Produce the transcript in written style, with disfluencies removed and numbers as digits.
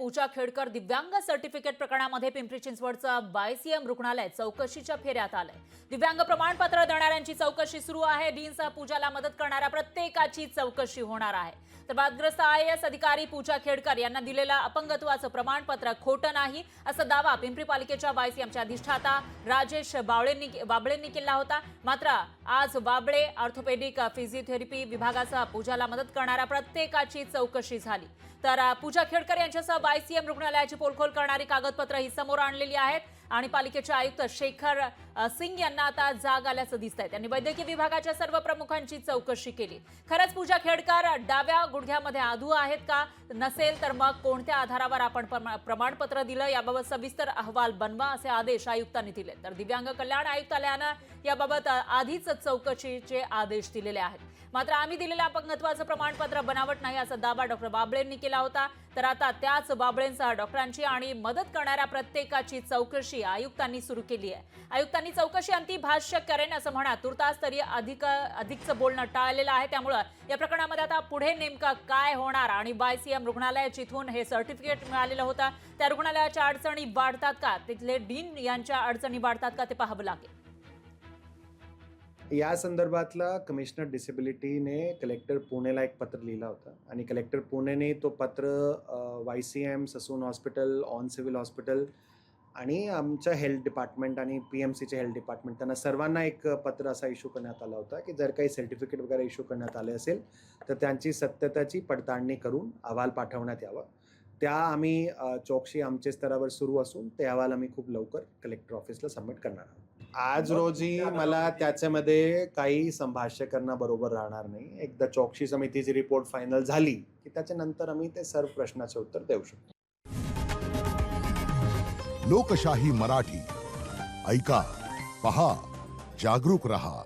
पूजा खेडकर दिव्यांग सर्टिफिकेट प्रकरणामध्ये पिंपरी चिंचवडचं YCM रुग्णालय चौकशीच्या फेऱ्यात आलंय। दिव्यांग प्रमाणपत्र देणाऱ्यांची चौकशी सुरू आहे। डीनसह पूजाला मदत करणाऱ्या प्रत्येकाची चौकशी होणार आहे। तर वादग्रस्त IAS अधिकारी पूजा खेडकर यांना दिलेलं अपंगत्वाचं प्रमाणपत्र खोटं नाही असा दावा पिंपरी पालिकेच्या YCMचे अधिष्ठाता राजेश बाबळेंनी केला होता। मात्र आज बाबळे ऑर्थोपेडिक फिजिओथेरपी विभागासह पूजाला मदत करणाऱ्या प्रत्येकाची चौकशी झाली। तर पूजा खेडकर यांच्यासह YCM रुग्णालयाची पोलखोल करणारी कागदपत्र ही समोर आणलेली आहेत आणि पालिकेचे आयुक्त शेखर सिंग यांना आता जाग आल्याचं दिसतंय। त्यांनी वैद्यकीय विभागाच्या सर्व प्रमुखांची चौकशी केली। खरंच पूजा खेडकर डाव्या गुडघ्यामध्ये आधू आहेत का? नसेल तर मग कोणत्या आधारावर आपण प्रमाणपत्र दिलं याबाबत सविस्तर अहवाल बनवा असे आदेश आयुक्तांनी दिले। तर दिव्यांग कल्याण आयुक्तालयानं याबाबत आधीच चौकशीचे आदेश दिलेले आहेत। मात्र आम्ही दिलेल्या अपंगत्वाचं प्रमाणपत्र बनावट नाही असा दावा डॉक्टर बाबळेंनी केला होता। तर आता त्याच बाबळेंसह डॉक्टरांची आणि मदत करणाऱ्या प्रत्येकाची चौकशी आयुक्तांनी सुरू केली आहे। आयुक्तांनी चौकशी अंती भाष्य करेन असं म्हणा तुर्तास तरी अधिकचं बोलणं टाळलेलं आहे। त्यामुळे या प्रकरणामध्ये आता पुढे नेमकं काय होणार आणि YCM रुग्णालय जिथून हे सर्टिफिकेट मिळालेलं होतं त्या रुग्णालयाच्या अडचणी वाढतात का, तिथले डीन यांच्या अडचणी वाढतात का ते पाहावं लागेल। या संदर्भातला कमिशनर डिसेबिलिटीने कलेक्टर पुणेला एक पत्र लिहिला होता आणि कलेक्टर पुणेने तो पत्र YCM, Sassoon hospital, on civil hospital आणि आमच्या हेल्थ डिपार्टमेंट आणि PMCचे हेल्थ डिपार्टमेंट त्यांना सर्वांना एक पत्र असा इश्यू करण्यात आला होता की जर काही सर्टिफिकेट वगैरे इश्यू करण्यात आले असेल तर त्यांची सत्यताची पडताळणी करून अहवाल पाठवण्यात यावा। त्या आम्ही चौकशी आमच्या स्तरावर सुरू असून ते अहवाल आम्ही खूप लवकर कलेक्टर ऑफिसला सबमिट करणार आहोत। आज रोजी मला त्याच्यामध्ये काही संभाष्य करणं बरोबर राहणार नाही। एकदा चौकशी समितीची रिपोर्ट फायनल झाली की त्याच्यानंतर आम्ही ते सर्व प्रश्नाचे उत्तर देऊ शकतो। लोकशाही मराठी ऐका, पहा, जागरूक रहा।